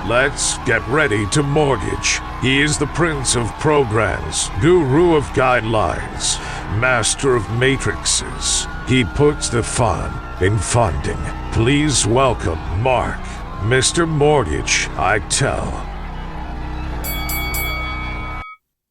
Let's get ready to mortgage. He is the prince of programs, guru of guidelines, master of matrices. He puts the fun in funding. Please welcome Mark, Mr. Mortgage, I tell.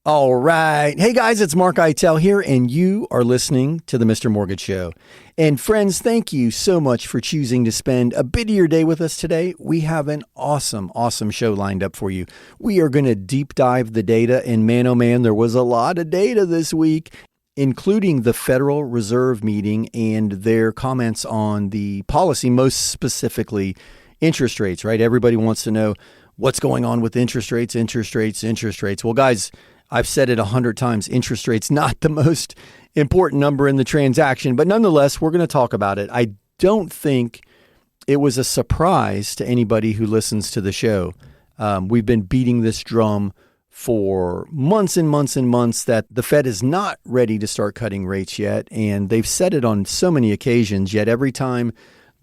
All right. Hey guys, it's Mark Eitel here, and you are listening to the Mr. Mortgage Show. And friends, thank you so much for choosing to spend a bit of your day with us today. We have an awesome show lined up for you. We are going to deep dive the data, and man, oh man, there was a lot of data this week, including the Federal Reserve meeting and their comments on the policy, most specifically interest rates, right? Everybody wants to know what's going on with interest rates. Well, guys, I've said it 100 times, interest rates not the most important number in the transaction, but nonetheless, we're going to talk about it. I don't think it was a surprise to anybody who listens to the show. We've been beating this drum for months and months and months that the Fed is not ready to start cutting rates yet, and they've said it on so many occasions, yet every time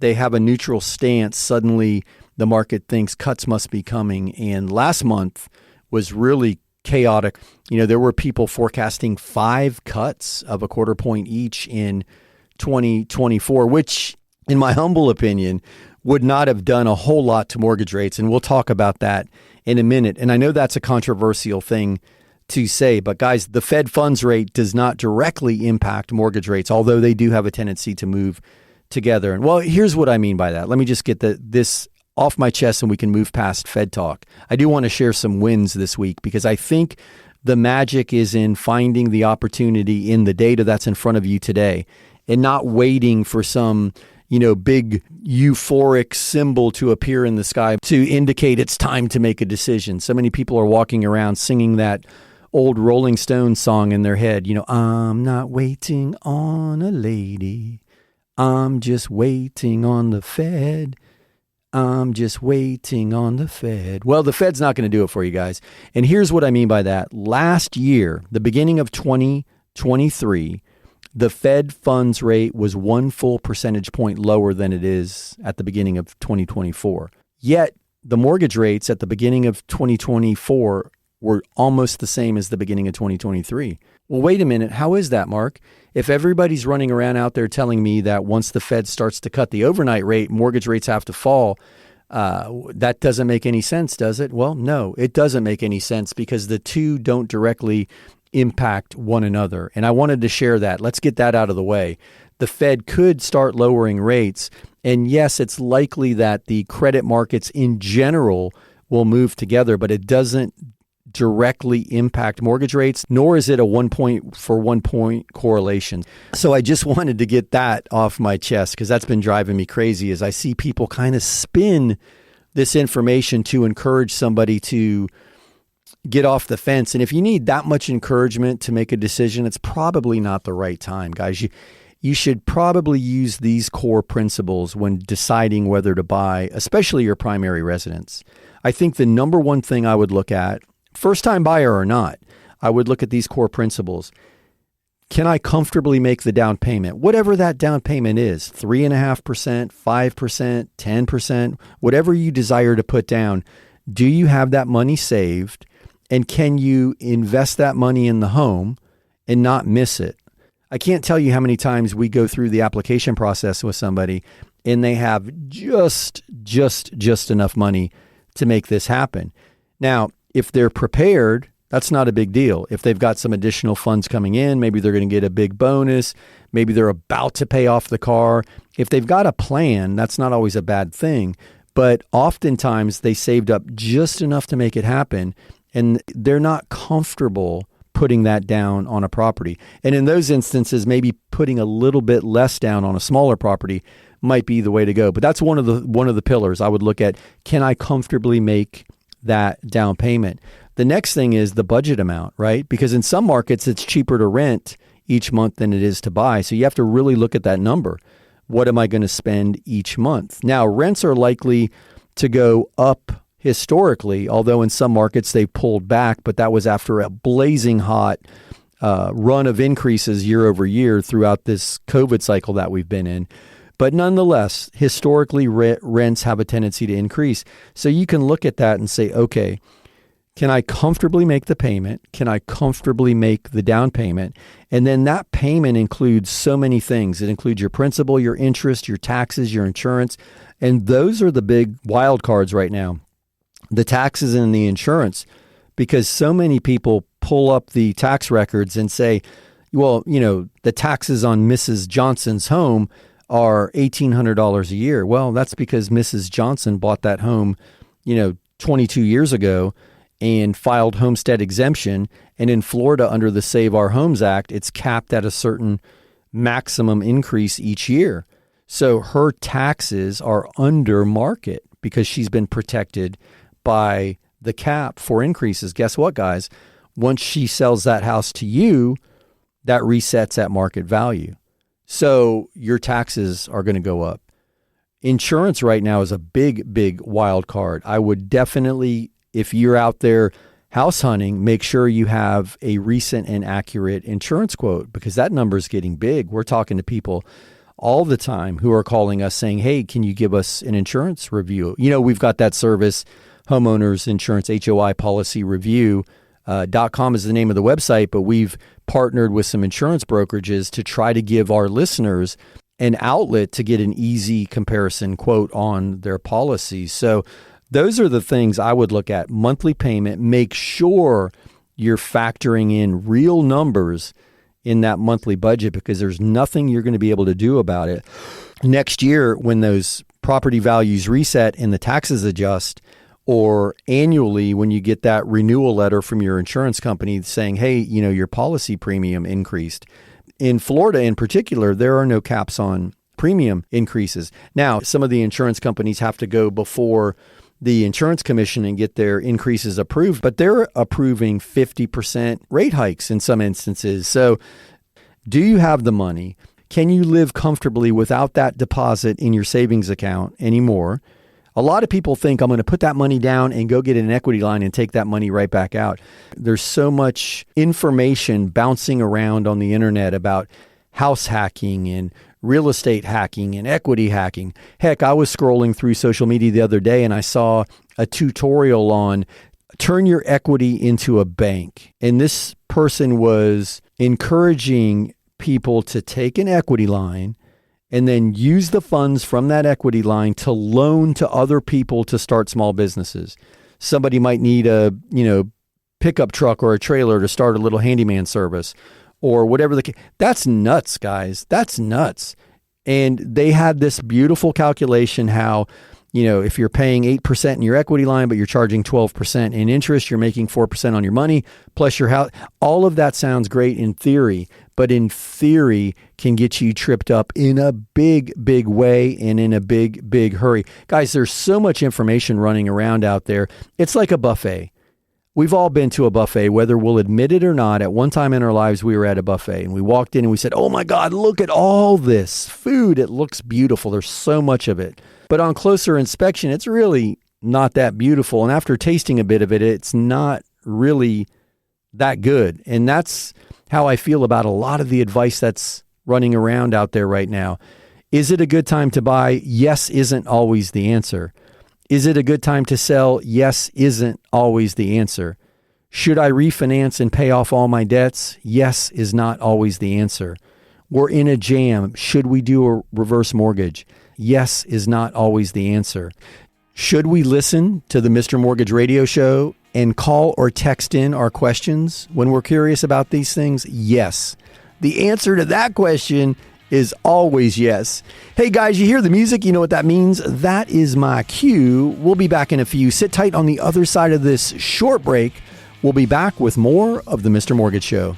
they have a neutral stance, suddenly the market thinks cuts must be coming, and last month was really chaotic. You know, there were people forecasting 5 cuts of a quarter point each in 2024, which, in my humble opinion, would not have done a whole lot to mortgage rates. And we'll talk about that in a minute. And I know that's a controversial thing to say, but guys, the Fed funds rate does not directly impact mortgage rates, although they do have a tendency to move together. And well, here's what I mean by that. Let me just get this off my chest and we can move past Fed talk. I do want to share some wins this week because I think the magic is in finding the opportunity in the data that's in front of you today and not waiting for some, big euphoric symbol to appear in the sky to indicate it's time to make a decision. So many people are walking around singing that old Rolling Stones song in their head. I'm not waiting on a lady. I'm just waiting on the Fed. I'm just waiting on the Fed. Well, the Fed's not going to do it for you guys. And here's what I mean by that. Last year, the beginning of 2023, the Fed funds rate was 1 full percentage point lower than it is at the beginning of 2024. Yet, the mortgage rates at the beginning of 2024 were almost the same as the beginning of 2023. Well, wait a minute. How is that, Mark? If everybody's running around out there telling me that once the Fed starts to cut the overnight rate, mortgage rates have to fall, that doesn't make any sense, does it? Well, no, it doesn't make any sense because the two don't directly impact one another. And I wanted to share that. Let's get that out of the way. The Fed could start lowering rates. And yes, it's likely that the credit markets in general will move together, but it doesn't directly impact mortgage rates, nor is it a 1 point for 1 point correlation. So I just wanted to get that off my chest because that's been driving me crazy as I see people kind of spin this information to encourage somebody to get off the fence. And if you need that much encouragement to make a decision, it's probably not the right time, guys. You should probably use these core principles when deciding whether to buy, especially your primary residence. I think the number one thing I would look at, first-time buyer or not, I would look at these core principles. Can I comfortably make the down payment? Whatever that down payment is, 3.5%, 5%, 10%, whatever you desire to put down, do you have that money saved? And can you invest that money in the home and not miss it? I can't tell you how many times we go through the application process with somebody and they have just enough money to make this happen. Now, if they're prepared, that's not a big deal. If they've got some additional funds coming in, maybe they're going to get a big bonus. Maybe they're about to pay off the car. If they've got a plan, that's not always a bad thing. But oftentimes they saved up just enough to make it happen, and they're not comfortable putting that down on a property. And in those instances, maybe putting a little bit less down on a smaller property might be the way to go. But that's one of the pillars I would look at. Can I comfortably make that down payment? The next thing is the budget amount, right? Because in some markets, it's cheaper to rent each month than it is to buy. So you have to really look at that number. What am I going to spend each month? Now, rents are likely to go up historically, although in some markets they pulled back, but that was after a blazing hot run of increases year over year throughout this COVID cycle that we've been in. But nonetheless, historically, rents have a tendency to increase. So you can look at that and say, okay, can I comfortably make the payment? Can I comfortably make the down payment? And then that payment includes so many things. It includes your principal, your interest, your taxes, your insurance. And those are the big wild cards right now, the taxes and the insurance, because so many people pull up the tax records and say, well, the taxes on Mrs. Johnson's home are $1,800 a year. Well, that's because Mrs. Johnson bought that home, 22 years ago and filed homestead exemption. And in Florida, under the Save Our Homes Act, it's capped at a certain maximum increase each year. So her taxes are under market because she's been protected by the cap for increases. Guess what, guys? Once she sells that house to you, that resets at market value. So your taxes are going to go up. Insurance right now is a big, big wild card. I would definitely, if you're out there house hunting, make sure you have a recent and accurate insurance quote, because that number is getting big. We're talking to people all the time who are calling us saying, hey, can you give us an insurance review? We've got that service, Homeowners Insurance, HOI Policy Review. .com is the name of the website, but we've partnered with some insurance brokerages to try to give our listeners an outlet to get an easy comparison quote on their policies. So those are the things I would look at. Monthly payment, make sure you're factoring in real numbers in that monthly budget, because there's nothing you're going to be able to do about it. Next year, when those property values reset and the taxes adjust, or annually when you get that renewal letter from your insurance company saying, hey, your policy premium increased. In Florida in particular, there are no caps on premium increases. Now, some of the insurance companies have to go before the insurance commission and get their increases approved, but they're approving 50% rate hikes in some instances. So do you have the money? Can you live comfortably without that deposit in your savings account anymore? A lot of people think I'm going to put that money down and go get an equity line and take that money right back out. There's so much information bouncing around on the internet about house hacking and real estate hacking and equity hacking. Heck, I was scrolling through social media the other day and I saw a tutorial on turn your equity into a bank. And this person was encouraging people to take an equity line and then use the funds from that equity line to loan to other people to start small businesses. Somebody might need a, pickup truck or a trailer to start a little handyman service or whatever that's nuts, guys. That's nuts. And they had this beautiful calculation how, if you're paying 8% in your equity line, but you're charging 12% in interest, you're making 4% on your money, plus your house. All of that sounds great in theory, but in theory can get you tripped up in a big, big way and in a big, big hurry. Guys, there's so much information running around out there. It's like a buffet. We've all been to a buffet, whether we'll admit it or not. At one time in our lives, we were at a buffet and we walked in and we said, oh my God, look at all this food. It looks beautiful. There's so much of it. But on closer inspection, it's really not that beautiful. And after tasting a bit of it, it's not really that good. And that's how I feel about a lot of the advice that's running around out there right now. Is it a good time to buy? Yes, isn't always the answer. Is it a good time to sell? Yes, isn't always the answer. Should I refinance and pay off all my debts? Yes, is not always the answer. We're in a jam. Should we do a reverse mortgage? Yes, is not always the answer. Should we listen to the Mr. Mortgage radio show and call or text in our questions when we're curious about these things? Yes. The answer to that question is always yes. Hey guys, you hear the music? You know what that means? That is my cue. We'll be back in a few. Sit tight on the other side of this short break. We'll be back with more of the Mr. Mortgage Show.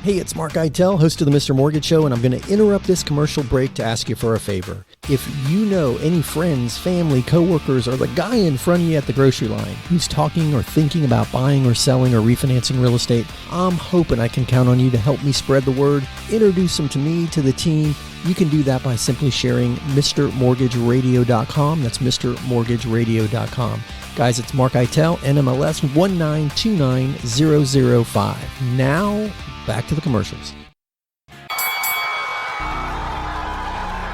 Hey, it's Mark Eitel, host of the Mr. Mortgage Show, and I'm going to interrupt this commercial break to ask you for a favor. If you know any friends, family, coworkers, or the guy in front of you at the grocery line who's talking or thinking about buying or selling or refinancing real estate, I'm hoping I can count on you to help me spread the word, introduce them to me, to the team, You can do that by simply sharing MrMortgageRadio.com. That's MrMortgageRadio.com. Guys, it's Mark Eitel, NMLS 1929005. Now, back to the commercials.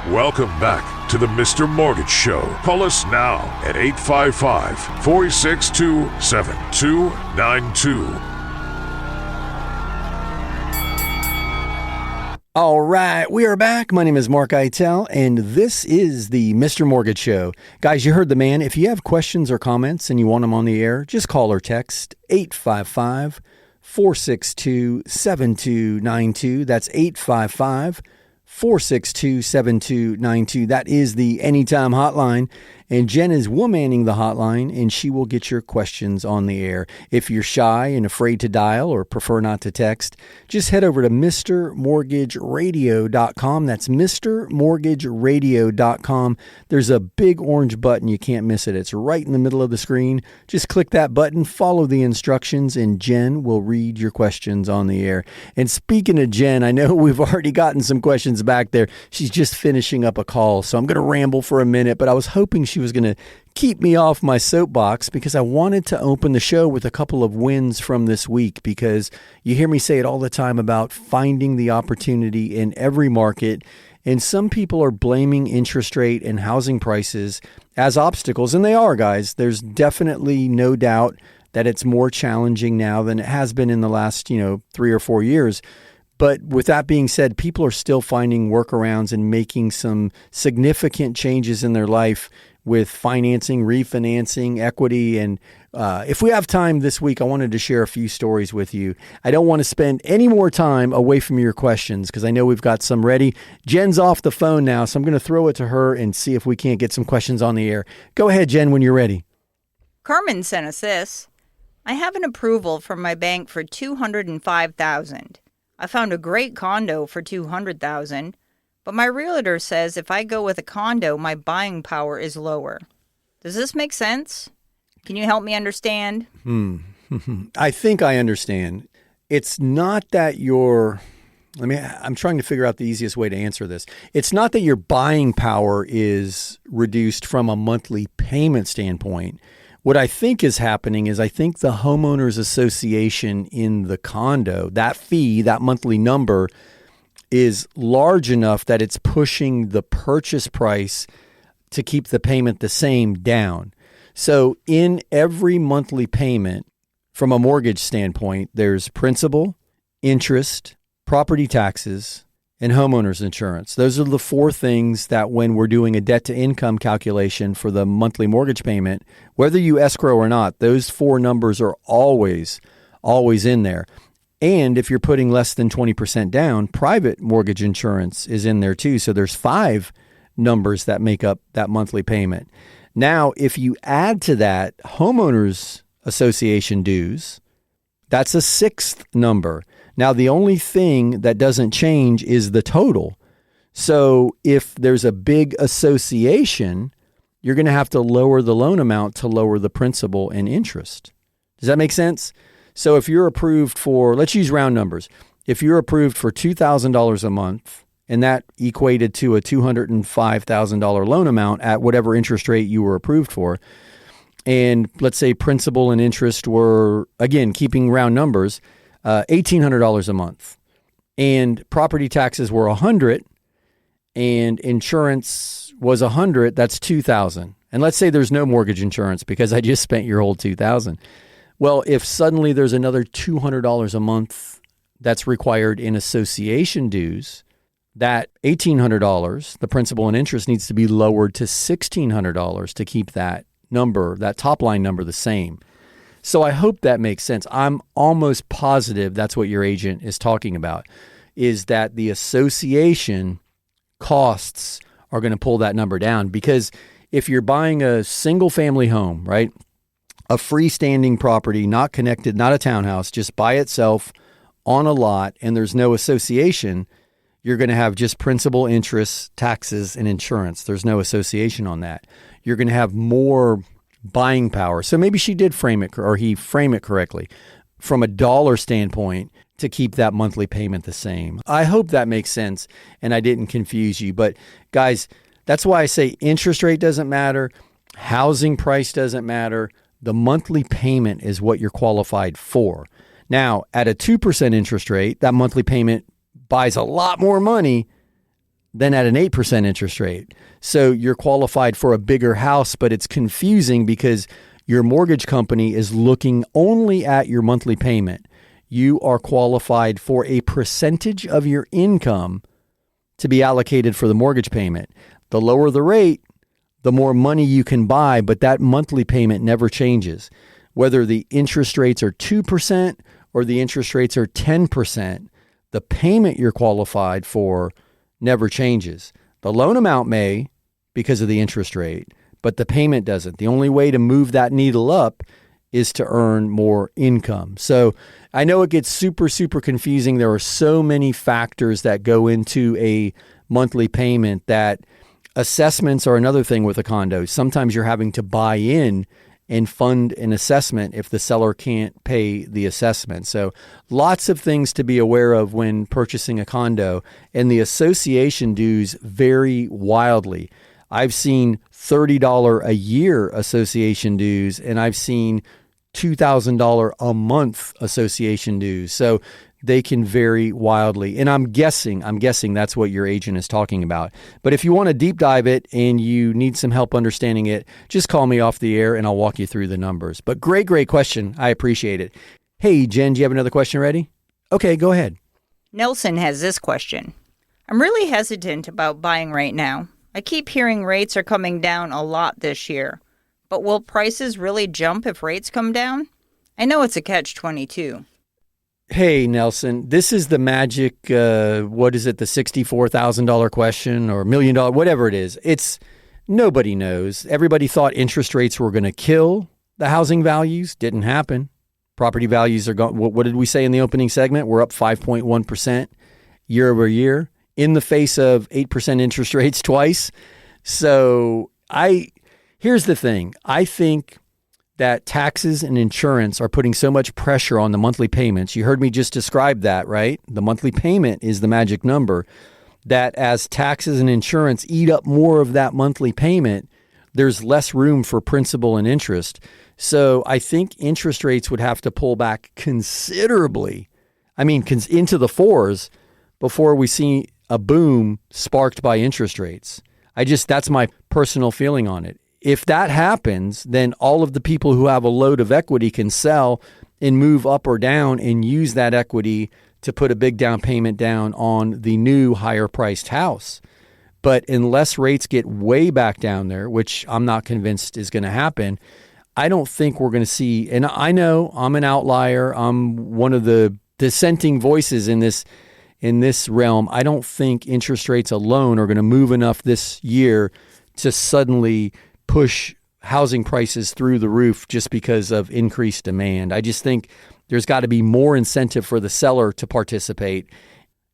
Welcome back to the Mr. Mortgage Show. Call us now at 855-462-7292. All right, we are back. My name is Mark Eitel, and this is the Mr. Mortgage Show. Guys, you heard the man. If you have questions or comments and you want them on the air, just call or text 855-462-7292. That's 855-462-7292. That is the Anytime Hotline. And Jen is womanning the hotline, and she will get your questions on the air. If you're shy and afraid to dial or prefer not to text, just head over to MrMortgageRadio.com. That's MrMortgageRadio.com. There's a big orange button. You can't miss it. It's right in the middle of the screen. Just click that button, follow the instructions, and Jen will read your questions on the air. And speaking of Jen, I know we've already gotten some questions back there. She's just finishing up a call, so I'm going to ramble for a minute, but I was hoping she was going to keep me off my soapbox because I wanted to open the show with a couple of wins from this week, because you hear me say it all the time about finding the opportunity in every market. And some people are blaming interest rate and housing prices as obstacles. And they are, guys. There's definitely no doubt that it's more challenging now than it has been in the last, 3 or 4 years. But with that being said, people are still finding workarounds and making some significant changes in their life with financing, refinancing, equity. And if we have time this week, I wanted to share a few stories with you. I don't want to spend any more time away from your questions because I know we've got some ready. Jen's off the phone now, so I'm going to throw it to her and see if we can't get some questions on the air. Go ahead, Jen, when you're ready. Carmen sent us this. I have an approval from my bank for $205,000. I found a great condo for $200,000. But my realtor says if I go with a condo, my buying power is lower. Does this make sense? Can you help me understand? I think I understand. It's not that I'm trying to figure out the easiest way to answer this. It's not that your buying power is reduced from a monthly payment standpoint. What I think is happening is I think the homeowners association in the condo, that fee, that monthly number, is large enough that it's pushing the purchase price to keep the payment the same down. So in every monthly payment, from a mortgage standpoint, there's principal, interest, property taxes, and homeowner's insurance. Those are the four things that when we're doing a debt-to-income calculation for the monthly mortgage payment, whether you escrow or not, those four numbers are always in there. And if you're putting less than 20% down, private mortgage insurance is in there too. So there's 5 numbers that make up that monthly payment. Now, if you add to that homeowners association dues, that's a 6th number. Now, the only thing that doesn't change is the total. So if there's a big association, you're going to have to lower the loan amount to lower the principal and interest. Does that make sense? So if you're approved for, let's use round numbers. If you're approved for $2,000 a month, and that equated to a $205,000 loan amount at whatever interest rate you were approved for, and let's say principal and interest were, again, keeping round numbers, $1,800 a month, and property taxes were $100, and insurance was $100, that's $2,000. And let's say there's no mortgage insurance because I just spent your whole $2,000. Well, if suddenly there's another $200 a month that's required in association dues, that $1,800, the principal and interest, needs to be lowered to $1,600 to keep that number, that top line number, the same. So I hope that makes sense. I'm almost positive that's what your agent is talking about, is that the association costs are going to pull that number down. Because if you're buying a single family home, right, a freestanding property, not connected, not a townhouse, just by itself on a lot, and there's no association, you're going to have just principal, interest, taxes, and insurance. There's no association on that. You're going to have more buying power. So maybe she did frame it, or he frame it correctly. From a dollar standpoint, to keep that monthly payment the same. I hope that makes sense and I didn't confuse you. But guys, that's why I say interest rate doesn't matter. Housing price doesn't matter. The monthly payment is what you're qualified for. Now, at a 2% interest rate, that monthly payment buys a lot more money than at an 8% interest rate. So you're qualified for a bigger house, but it's confusing because your mortgage company is looking only at your monthly payment. You are qualified for a percentage of your income to be allocated for the mortgage payment. The lower the rate, the more money you can buy, but that monthly payment never changes. Whether the interest rates are 2% or the interest rates are 10%, the payment you're qualified for never changes. The loan amount may because of the interest rate, but the payment doesn't. The only way to move that needle up is to earn more income. So I know it gets super, super confusing. There are so many factors that go into a monthly payment that assessments are another thing with a condo. Sometimes you're having to buy in and fund an assessment if the seller can't pay the assessment. So lots of things to be aware of when purchasing a condo, and the association dues vary wildly. I've seen $30 a year association dues, and I've seen $2,000 a month association dues. So they can vary wildly. And I'm guessing that's what your agent is talking about. But if you want to deep dive it and you need some help understanding it, just call me off the air and I'll walk you through the numbers. But great question. I appreciate it. Hey, Jen, do you have another question ready? Okay, go ahead. Nelson has this question. I'm really hesitant about buying right now. I keep hearing rates are coming down a lot this year. But will prices really jump if rates come down? I know it's a catch-22. Hey, Nelson, this is the magic, the $64,000 question or $1 million, whatever it is. It's nobody knows. Everybody thought interest rates were going to kill the housing values. Didn't happen. Property values are going. What did we say in the opening segment? We're up 5.1% year over year in the face of 8% interest rates twice. So here's the thing. I think that taxes and insurance are putting so much pressure on the monthly payments. You heard me just describe that, right? The monthly payment is the magic number. That as taxes and insurance eat up more of that monthly payment, there's less room for principal and interest. So I think interest rates would have to pull back considerably. Into the fours before we see a boom sparked by interest rates. That's my personal feeling on it. If that happens, then all of the people who have a load of equity can sell and move up or down and use that equity to put a big down payment down on the new higher priced house. But unless rates get way back down there, which I'm not convinced is going to happen, I don't think we're going to see, and I know I'm an outlier. I'm one of the dissenting voices in this realm. I don't think interest rates alone are going to move enough this year to suddenly push housing prices through the roof just because of increased demand. I just think there's got to be more incentive for the seller to participate.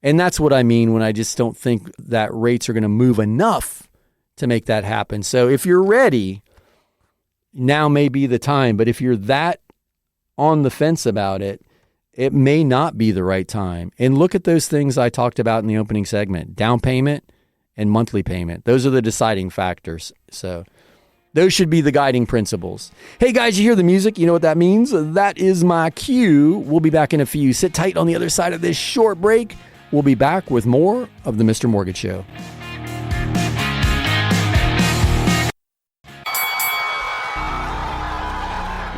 And that's what I mean when I just don't think that rates are going to move enough to make that happen. So if you're ready, now may be the time. But if you're that on the fence about it, it may not be the right time. And look at those things I talked about in the opening segment: down payment and monthly payment. Those are the deciding factors. So those should be the guiding principles. Hey guys, you hear the music? You know what that means? That is my cue. We'll be back in a few. Sit tight on the other side of this short break. We'll be back with more of the Mr. Mortgage Show.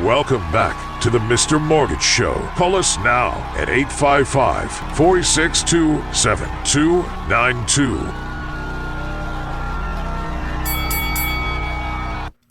Welcome back to the Mr. Mortgage Show. Call us now at 855-462-7292.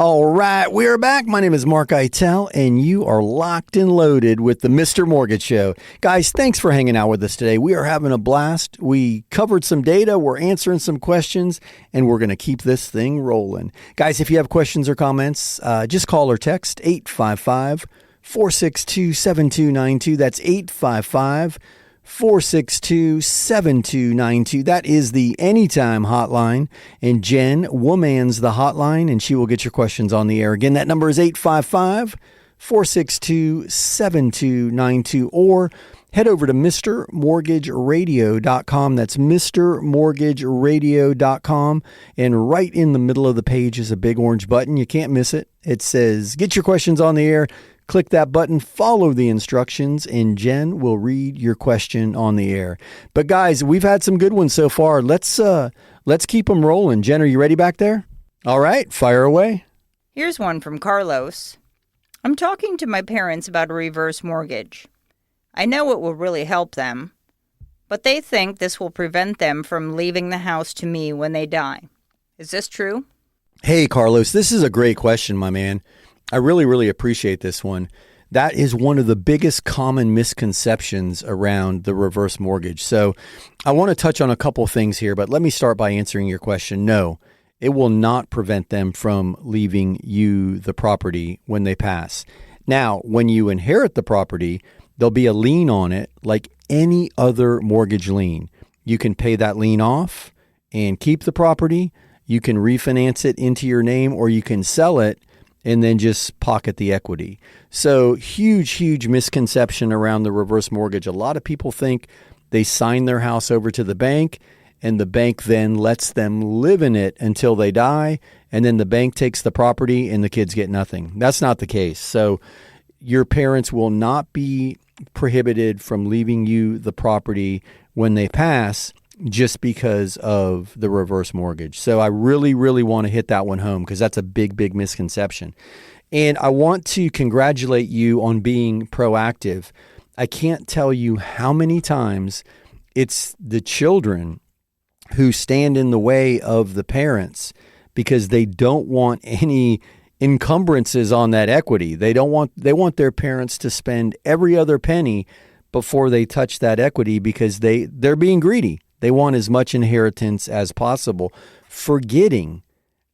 All right, we're back. My name is Mark Eitel, and you are locked and loaded with the Mr. Mortgage Show. Guys, thanks for hanging out with us today. We are having a blast. We covered some data, we're answering some questions, and we're going to keep this thing rolling. Guys, if you have questions or comments, just call or text 855-462-7292. That's 855-462-7292. That is the Anytime hotline. And Jen womans the hotline, and she will get your questions on the air. Again, that number is 855-462-7292. Or head over to MrMortgageRadio.com. That's MrMortgageRadio.com. And right in the middle of the page is a big orange button. You can't miss it. It says, get your questions on the air. Click that button, follow the instructions, and Jen will read your question on the air. But guys, we've had some good ones so far. Let's keep them rolling. Jen, are you ready back there? All right, fire away. Here's one from Carlos. I'm talking to my parents about a reverse mortgage. I know it will really help them, but they think this will prevent them from leaving the house to me when they die. Is this true? Hey, Carlos, this is a great question, my man. I really, really appreciate this one. That is one of the biggest common misconceptions around the reverse mortgage. So I want to touch on a couple of things here, but let me start by answering your question. No, it will not prevent them from leaving you the property when they pass. Now, when you inherit the property, there'll be a lien on it like any other mortgage lien. You can pay that lien off and keep the property. You can refinance it into your name, or you can sell it and then just pocket the equity. So huge misconception around the reverse mortgage. A lot of people think they sign their house over to the bank and the bank then lets them live in it until they die. And then the bank takes the property and the kids get nothing. That's not the case. So your parents will not be prohibited from leaving you the property when they pass just because of the reverse mortgage. So I really want to hit that one home because that's a big misconception. And I want to congratulate you on being proactive. I can't tell you how many times it's the children who stand in the way of the parents because they don't want any encumbrances on that equity. They want their parents to spend every other penny before they touch that equity because they're being greedy. They want as much inheritance as possible, forgetting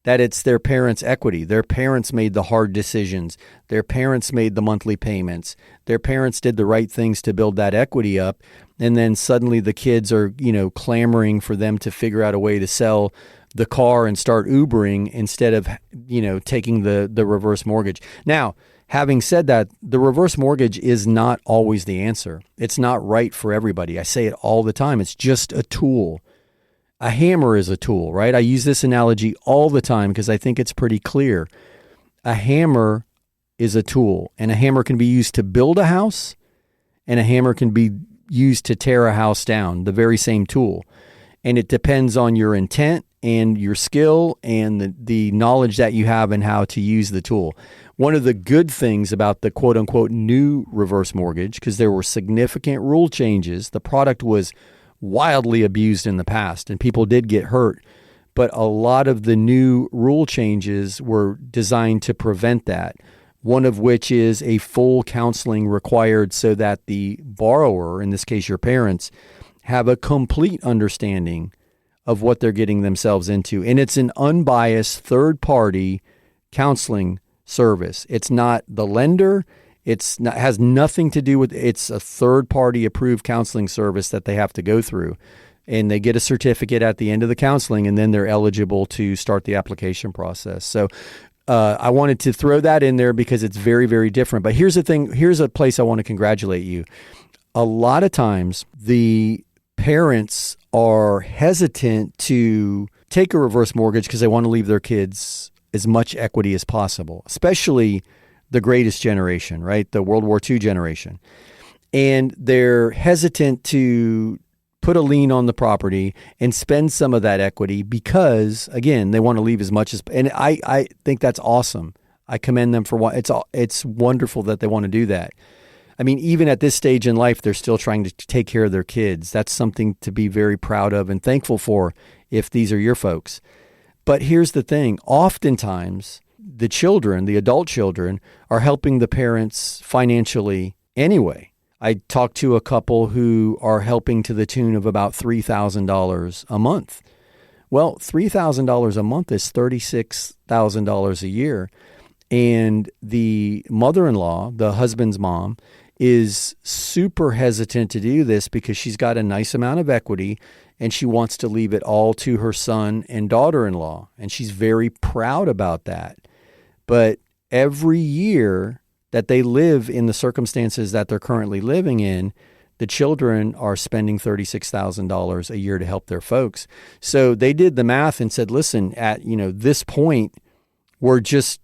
that it's their parents' equity. Their parents made the hard decisions. Their parents made the monthly payments. Their parents did the right things to build that equity up. And then suddenly the kids are, clamoring for them to figure out a way to sell the car and start Ubering instead of, taking the reverse mortgage. Now, having said that, the reverse mortgage is not always the answer. It's not right for everybody. I say it all the time. It's just a tool. A hammer is a tool, right? I use this analogy all the time because I think it's pretty clear. A hammer is a tool, and a hammer can be used to build a house, and a hammer can be used to tear a house down, the very same tool. And it depends on your intent and your skill and the knowledge that you have and how to use the tool. One of the good things about the quote unquote new reverse mortgage, because there were significant rule changes, the product was wildly abused in the past and people did get hurt. But a lot of the new rule changes were designed to prevent that. One of which is a full counseling required so that the borrower, in this case your parents, have a complete understanding of what they're getting themselves into. And it's an unbiased third-party counseling service. It's not the lender. Has nothing to do with, it's a third-party approved counseling service that they have to go through. And they get a certificate at the end of the counseling, and then they're eligible to start the application process. So I wanted to throw that in there because it's very, very different. But here's the thing. Here's a place I want to congratulate you. A lot of times the parents are hesitant to take a reverse mortgage because they want to leave their kids as much equity as possible, especially the greatest generation, right? The World War II generation. And they're hesitant to put a lien on the property and spend some of that equity because, again, they want to leave as much as, and I think that's awesome. I commend them for what it's wonderful that they want to do that. I mean, even at this stage in life, they're still trying to take care of their kids. That's something to be very proud of and thankful for if these are your folks. But here's the thing. Oftentimes, the children, the adult children, are helping the parents financially anyway. I talked to a couple who are helping to the tune of about $3,000 a month. Well, $3,000 a month is $36,000 a year. And the mother-in-law, the husband's mom, is super hesitant to do this because she's got a nice amount of equity and she wants to leave it all to her son and daughter-in-law. And she's very proud about that. But every year that they live in the circumstances that they're currently living in, the children are spending $36,000 a year to help their folks. So they did the math and said, listen, at this point, we're just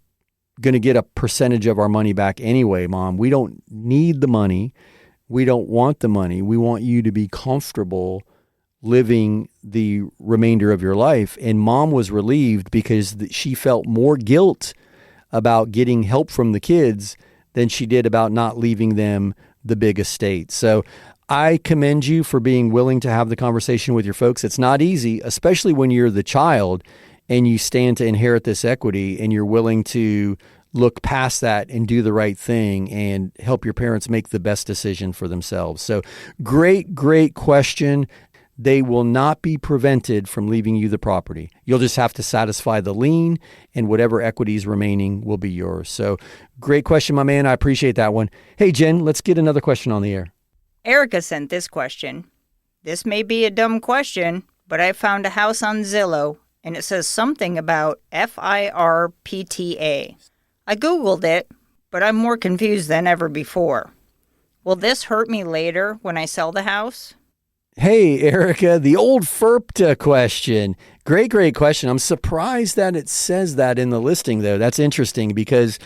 going to get a percentage of our money back anyway, Mom. We don't need the money. We don't want the money. We want you to be comfortable living the remainder of your life. And Mom was relieved because she felt more guilt about getting help from the kids than she did about not leaving them the big estate. So I commend you for being willing to have the conversation with your folks. It's not easy, especially when you're the child and you stand to inherit this equity and you're willing to look past that and do the right thing and help your parents make the best decision for themselves. So great question. They will not be prevented from leaving you the property. You'll just have to satisfy the lien, and whatever equity is remaining will be yours. So great question, my man. I appreciate that one. Hey, Jen, let's get another question on the air. Erica sent this question. This may be a dumb question, but I found a house on Zillow, and it says something about FIRPTA. I Googled it, but I'm more confused than ever before. Will this hurt me later when I sell the house? Hey, Erica, the old FIRPTA question. Great question. I'm surprised that it says that in the listing, though. That's interesting because,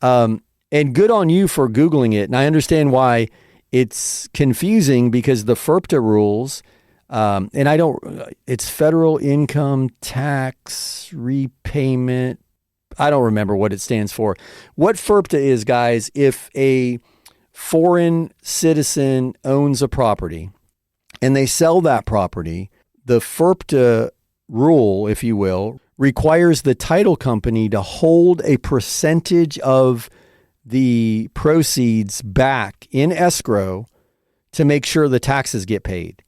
and good on you for Googling it. And I understand why it's confusing because the FIRPTA rules, it's federal income tax repayment. I don't remember what it stands for. What FIRPTA is, guys, if a foreign citizen owns a property, and they sell that property, the FIRPTA rule, if you will, requires the title company to hold a percentage of the proceeds back in escrow to make sure the taxes get paid.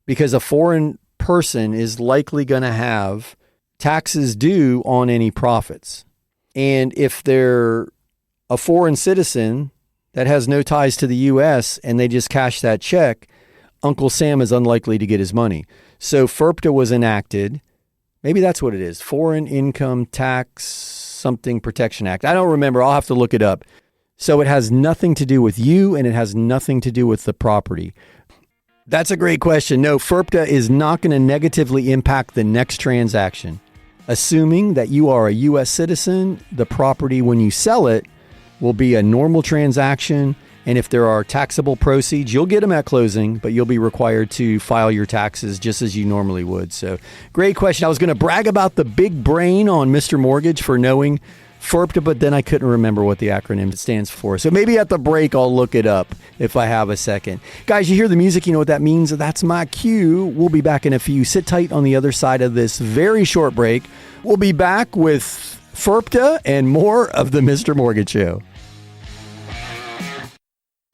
Because a foreign person is likely going to have taxes due on any profits. And if they're a foreign citizen that has no ties to the U.S. and they just cash that check, Uncle Sam is unlikely to get his money. So FIRPTA was enacted. Maybe that's what it is. Foreign Income Tax something Protection Act. I don't remember. I'll have to look it up. So it has nothing to do with you and it has nothing to do with the property. That's a great question. No, FIRPTA is not going to negatively impact the next transaction. Assuming that you are a U.S. citizen, the property, when you sell it, will be a normal transaction. And if there are taxable proceeds, you'll get them at closing, but you'll be required to file your taxes just as you normally would. So great question. I was going to brag about the big brain on Mr. Mortgage for knowing FIRPTA, but then I couldn't remember what the acronym stands for. So maybe at the break, I'll look it up if I have a second. Guys, you hear the music, you know what that means. That's my cue. We'll be back in a few. Sit tight on the other side of this very short break. We'll be back with FIRPTA and more of the Mr. Mortgage Show.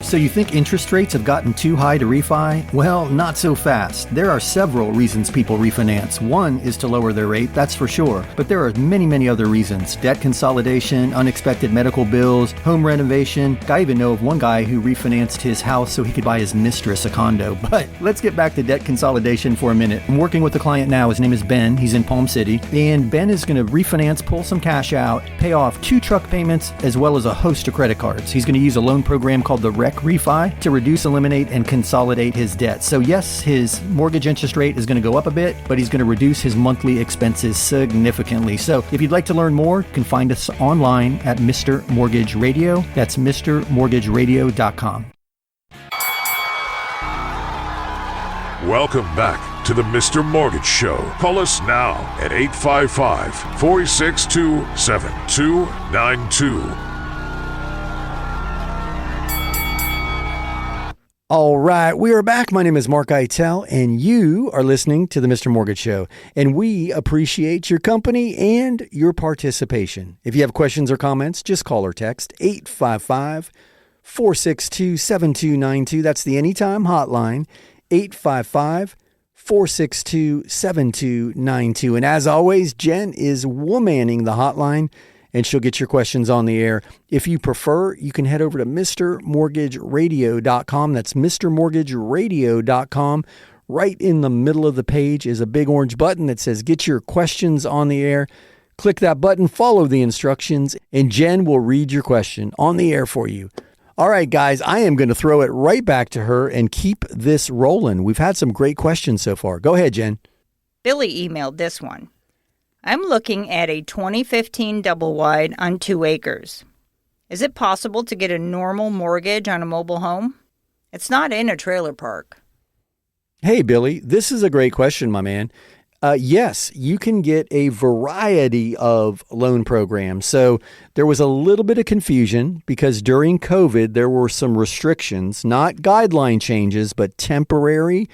So you think interest rates have gotten too high to refi? Well, not so fast. There are several reasons people refinance. One is to lower their rate, that's for sure. But there are many other reasons. Debt consolidation, unexpected medical bills, home renovation. I even know of one guy who refinanced his house so he could buy his mistress a condo. But let's get back to debt consolidation for a minute. I'm working with a client now. His name is Ben. He's in Palm City. And Ben is going to refinance, pull some cash out, pay off 2 truck payments, as well as a host of credit cards. He's going to use a loan program called the REC Refi to reduce, eliminate, and consolidate his debt. So yes, his mortgage interest rate is going to go up a bit, but he's going to reduce his monthly expenses significantly. So if you'd like to learn more, you can find us online at Mr. Mortgage Radio. That's MrMortgageRadio.com. Welcome back to the Mr. Mortgage Show. Call us now at 855-462-7292. All right, we are back. My name is Mark Eitel, and you are listening to the Mr. Mortgage Show. And we appreciate your company and your participation. If you have questions or comments, just call or text 855-462-7292. That's the Anytime hotline, 855-462-7292. And as always, Jen is womaning the hotline, and she'll get your questions on the air. If you prefer, you can head over to MrMortgageRadio.com. That's MrMortgageRadio.com. Right in the middle of the page is a big orange button that says Get Your Questions on the Air. Click that button, follow the instructions, and Jen will read your question on the air for you. All right, guys, I am going to throw it right back to her and keep this rolling. We've had some great questions so far. Go ahead, Jen. Billy emailed this one. I'm looking at a 2015 double wide on 2 acres. Is it possible to get a normal mortgage on a mobile home? It's not in a trailer park. Hey, Billy, this is a great question, my man. Yes, you can get a variety of loan programs. So there was a little bit of confusion because during COVID, there were some restrictions, not guideline changes, but temporary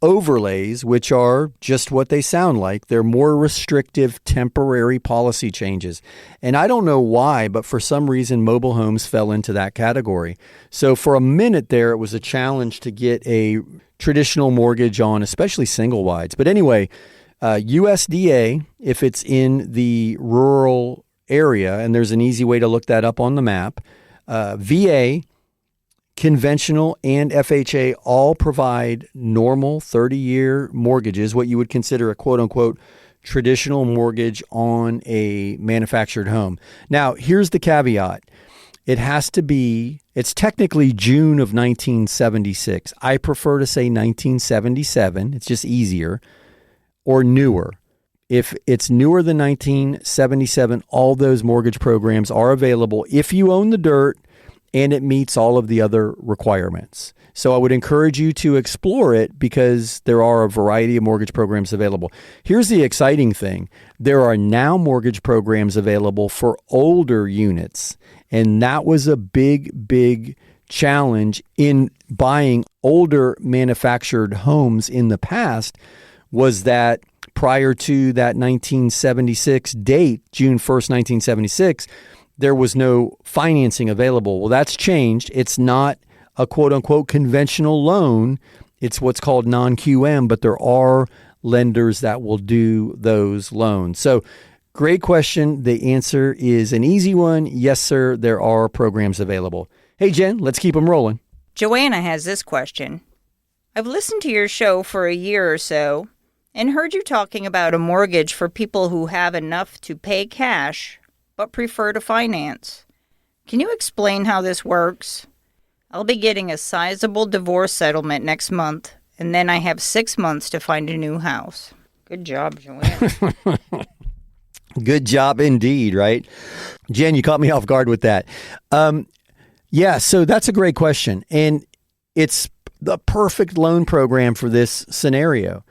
overlays, which are just what they sound like. They're more restrictive temporary policy changes. And I don't know why, but for some reason, mobile homes fell into that category. So for a minute there, it was a challenge to get a traditional mortgage on, especially single wides. But anyway, USDA, if it's in the rural area, and there's an easy way to look that up on the map, VA, conventional, and FHA all provide normal 30-year mortgages, what you would consider a quote-unquote traditional mortgage on a manufactured home. Now, here's the caveat. It's technically June of 1976. I prefer to say 1977. It's just easier. Or newer. If it's newer than 1977, all those mortgage programs are available if you own the dirt and it meets all of the other requirements. So I would encourage you to explore it because there are a variety of mortgage programs available. Here's the exciting thing. There are now mortgage programs available for older units. And that was a big challenge in buying older manufactured homes in the past, was that prior to that 1976 date, June 1st, 1976, there was no financing available. Well, that's changed. It's not a quote-unquote conventional loan. It's what's called non-QM, but there are lenders that will do those loans. So great question. The answer is an easy one. Yes, sir, there are programs available. Hey, Jen, let's keep them rolling. Joanna has this question. I've listened to your show for a year or so and heard you talking about a mortgage for people who have enough to pay cash but prefer to finance. Can you explain how this works? I'll be getting a sizable divorce settlement next month, and then I have 6 months to find a new house. Good job, Joanna. Good job indeed, right? Jen, you caught me off guard with that. Yeah, so that's a great question. And it's the perfect loan program for this scenario.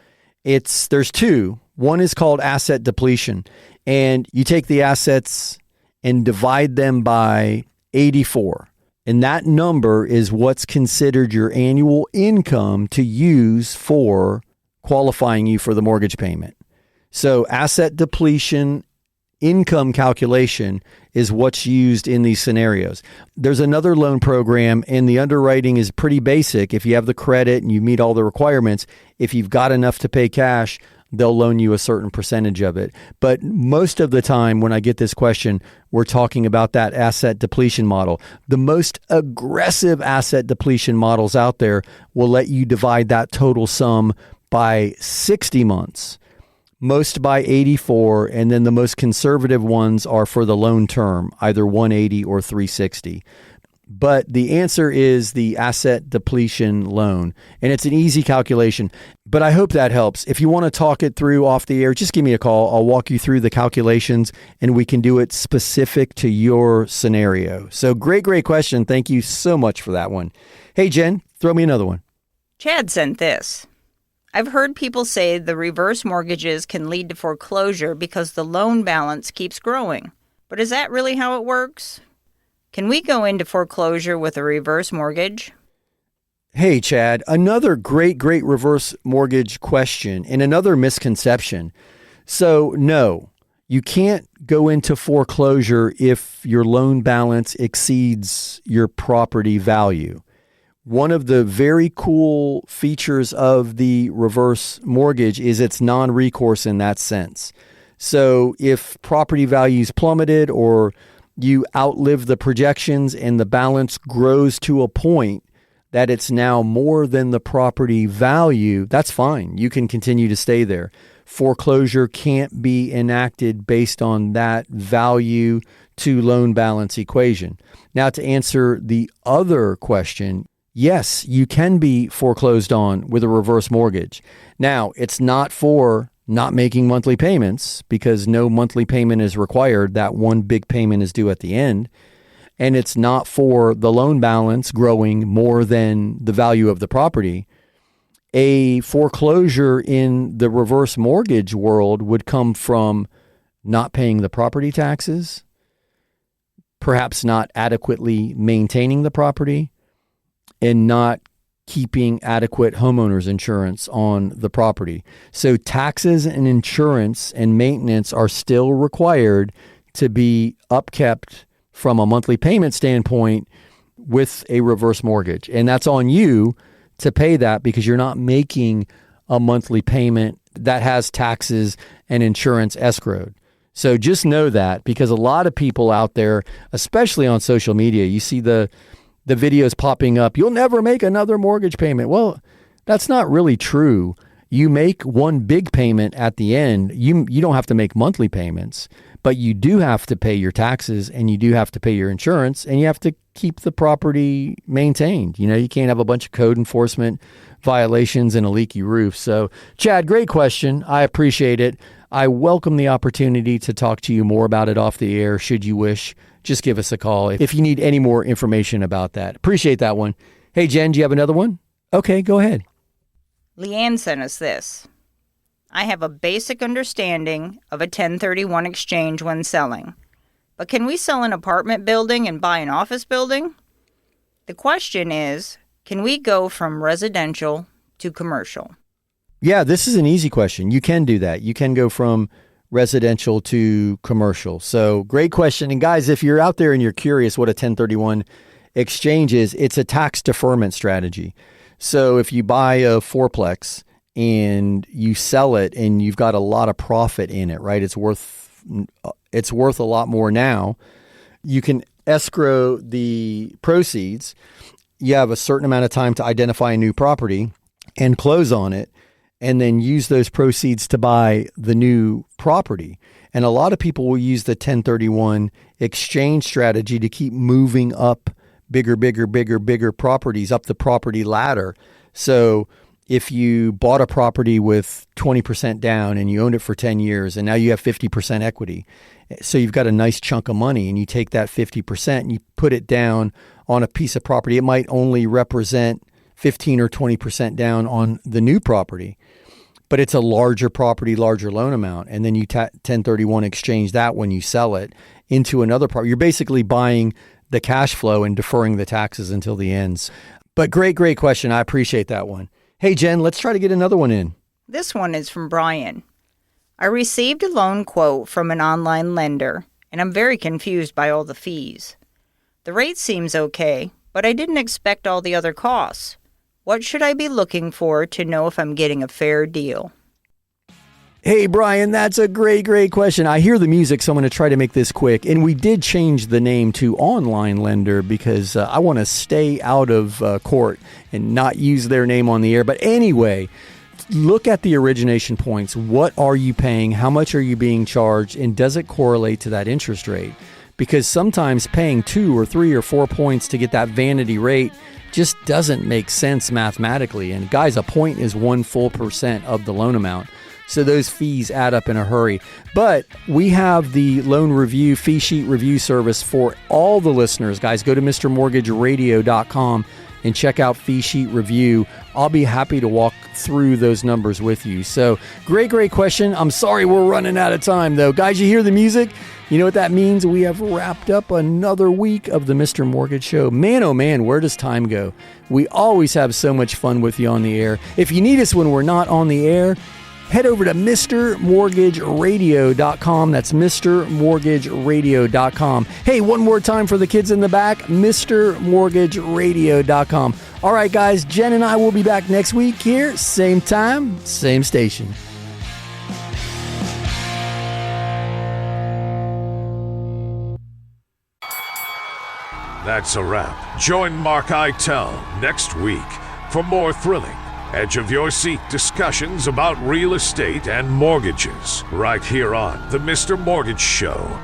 There's two. One is called asset depletion. And you take the assets and divide them by 84. And that number is what's considered your annual income to use for qualifying you for the mortgage payment. So asset depletion income calculation is what's used in these scenarios. There's another loan program, and the underwriting is pretty basic. If you have the credit and you meet all the requirements, if you've got enough to pay cash, they'll loan you a certain percentage of it. But most of the time when I get this question, we're talking about that asset depletion model. The most aggressive asset depletion models out there will let you divide that total sum by 60 months. Most by 84, and then the most conservative ones are for the loan term, either 180 or 360. But the answer is the asset depletion loan, and it's an easy calculation. But I hope that helps. If you want to talk it through off the air, just give me a call. I'll walk you through the calculations, and we can do it specific to your scenario. So great question. Thank you so much for that one. Hey, Jen, throw me another one. Chad sent this. I've heard people say the reverse mortgages can lead to foreclosure because the loan balance keeps growing. But is that really how it works? Can we go into foreclosure with a reverse mortgage? Hey, Chad, another great reverse mortgage question and another misconception. So, no, you can't go into foreclosure if your loan balance exceeds your property value. One of the very cool features of the reverse mortgage is it's non-recourse in that sense. So if property values plummeted or you outlive the projections and the balance grows to a point that it's now more than the property value, that's fine. You can continue to stay there. Foreclosure can't be enacted based on that value to loan balance equation. Now, to answer the other question, yes, you can be foreclosed on with a reverse mortgage. Now, it's not for not making monthly payments because no monthly payment is required. That one big payment is due at the end. And it's not for the loan balance growing more than the value of the property. A foreclosure in the reverse mortgage world would come from not paying the property taxes, perhaps not adequately maintaining the property, and not keeping adequate homeowners insurance on the property. So taxes and insurance and maintenance are still required to be upkept from a monthly payment standpoint with a reverse mortgage. And that's on you to pay that because you're not making a monthly payment that has taxes and insurance escrowed. So just know that, because a lot of people out there, especially on social media, you see the videos popping up, you'll never make another mortgage payment. Well, that's not really true. You make one big payment at the end. You don't have to make monthly payments, but you do have to pay your taxes and you do have to pay your insurance and you have to keep the property maintained. You know, you can't have a bunch of code enforcement violations and a leaky roof. So, Chad, great question. I appreciate it. I welcome the opportunity to talk to you more about it off the air. Should you wish, just give us a call if you need any more information about that. Appreciate that one. Hey, Jen, do you have another one? Okay, go ahead. Leanne sent us this. I have a basic understanding of a 1031 exchange when selling. But can we sell an apartment building and buy an office building? The question is, can we go from residential to commercial? Yeah, this is an easy question. You can do that. You can go from residential to commercial. So great question. And guys, if you're out there and you're curious what a 1031 exchange is, it's a tax deferment strategy. So if you buy a fourplex and you sell it and you've got a lot of profit in it, right? It's worth a lot more now. You can escrow the proceeds. You have a certain amount of time to identify a new property and close on it, and then use those proceeds to buy the new property. And a lot of people will use the 1031 exchange strategy to keep moving up bigger properties up the property ladder. So if you bought a property with 20% down and you owned it for 10 years and now you have 50% equity, so you've got a nice chunk of money and you take that 50% and you put it down on a piece of property, it might only represent 15 or 20% down on the new property, but it's a larger property, larger loan amount. And then you 1031 exchange that when you sell it into another property. You're basically buying the cash flow and deferring the taxes until the ends. But great question. I appreciate that one. Hey, Jen, let's try to get another one in. This one is from Brian. I received a loan quote from an online lender, and I'm very confused by all the fees. The rate seems okay, but I didn't expect all the other costs. What should I be looking for to know if I'm getting a fair deal? Hey, Brian, that's a great question. I hear the music, so I'm going to try to make this quick. And we did change the name to Online Lender because I want to stay out of court and not use their name on the air. But anyway, look at the origination points. What are you paying? How much are you being charged? And does it correlate to that interest rate? Because sometimes paying 2 or 3 or 4 points to get that vanity rate just doesn't make sense mathematically. And guys, a point is 1 full % of the loan amount. So those fees add up in a hurry. But we have the loan review, fee sheet review service for all the listeners. Guys, go to MrMortgageRadio.com and check out fee sheet review. I'll be happy to walk through those numbers with you. So great question. I'm sorry we're running out of time though. Guys, you hear the music? You know what that means? We have wrapped up another week of the Mr. Mortgage Show. Man, oh man, where does time go? We always have so much fun with you on the air. If you need us when we're not on the air, head over to MrMortgageRadio.com. That's MrMortgageRadio.com. Hey, one more time for the kids in the back, MrMortgageRadio.com. All right, guys, Jen and I will be back next week here, same time, same station. That's a wrap. Join Mark Eitel next week for more thrilling, edge-of-your-seat discussions about real estate and mortgages right here on The Mr. Mortgage Show.